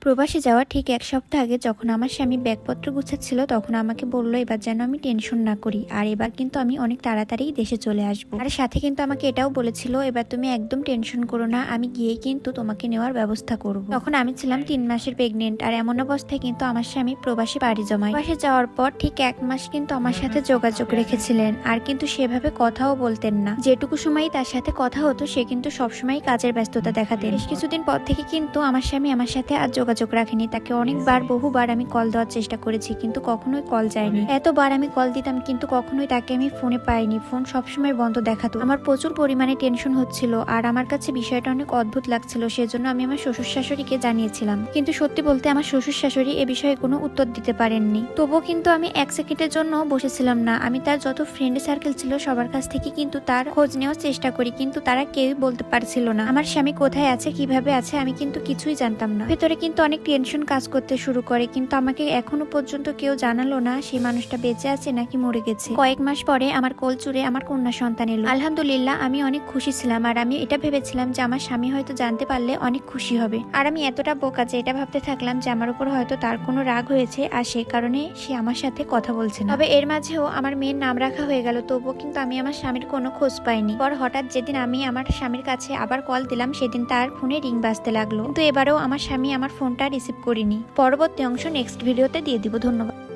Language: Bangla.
প্রবাসে যাওয়া ঠিক এক সপ্তাহ আগে যখন আমার স্বামী ব্যাগপত্র গুছাচ্ছিল তখন আমাকে বললো এবার যেন আমি টেনশন না করি, আর এবার কিন্তু আমি অনেক তাড়াতাড়ি দেশে চলে আসবো। আর সাথে কিন্তু আমাকে এটাও বলেছিল এবার তুমি একদম টেনশন করো না, আমি গিয়েই কিন্তু তোমাকে নেওয়ার ব্যবস্থা করব। তখন আমি ছিলাম 3 মাসের প্রেগনেন্ট, আর এমন অবস্থায় কিন্তু আমার স্বামী প্রবাসী পাড়ি জমায়। প্রবাসে যাওয়ার পর ঠিক 1 মাস কিন্তু আমার সাথে যোগাযোগ রেখেছিলেন, আর কিন্তু সেভাবে কথাও বলতেন না। যেটুকু সময় তার সাথে কথা হতো সে কিন্তু সবসময় কাজের ব্যস্ততা দেখাতেন। বেশ কিছুদিন পর থেকে কিন্তু আমার স্বামী আমার সাথে আর যোগাযোগ রাখেনি। তাকে অনেকবার বহুবার আমি কল দেওয়ার চেষ্টা করেছি কিন্তু কখনোই কল যায়নি। এতবার আমি কল দিতাম কিন্তু কখনোই তাকে আমি ফোনে পাইনি, ফোন সবসময় বন্ধ দেখাতো। আমার প্রচুর পরিমাণে টেনশন হচ্ছিল, আর আমার কাছে বিষয়টা অনেক অদ্ভুত লাগছিল। সেজন্য আমি আমার শ্বশুর শাশুড়িকে জানিয়েছিলাম, কিন্তু সত্যি বলতে আমার শ্বশুর শাশুড়ি এ বিষয়ে কোনো উত্তর দিতে পারেননি। তবুও কিন্তু আমি 1 সেকেন্ডের জন্য বসেছিলাম না। আমি তার যত ফ্রেন্ড সার্কেল ছিল সবার কাছ থেকে কিন্তু তার খোঁজ নেওয়ার চেষ্টা করি, কিন্তু তারা কেউই বলতে পারছিল না আমার স্বামী কোথায় আছে, কিভাবে আছে, আমি কিন্তু কিছুই জানতাম না। ভেতরে কিন্তু অনেক টেনশন কাজ করতে শুরু করে, কিন্তু আমাকে এখনো পর্যন্ত কেউ জানালো না সেই মানুষটা বেঁচে আছে নাকি মরে গেছে। কয়েক মাস পরে আমার কোল চুড়ে আমার কন্যা সন্তান এলো। আলহামদুলিল্লাহ, আমি অনেক খুশি ছিলাম, আর আমি এটা ভেবেছিলাম যে আমার স্বামী হয়তো জানতে পারলে অনেক খুশি হবে। আর আমি এতটা বোকা যে এটা ভাবতে থাকলাম যে আমার উপর হয়তো তার কোনো রাগ হয়েছে, আর সেই কারণে সে আমার সাথে কথা বলছে না। তবে এর মাঝেও আমার মেয়ের নাম রাখা হয়ে গেল, তবুও কিন্তু আমি আমার স্বামীর কোনো খোঁজ পাইনি। পর হঠাৎ যেদিন আমি আমার স্বামীর কাছে আবার কল দিলাম সেদিন তার ফোনে রিং বাজতে লাগলো, কিন্তু এবারেও আমার স্বামী আমার ফোনটা রিসিভ করিনি। পরবর্তী অংশ নেক্সট ভিডিওতে দিয়ে দিব। ধন্যবাদ।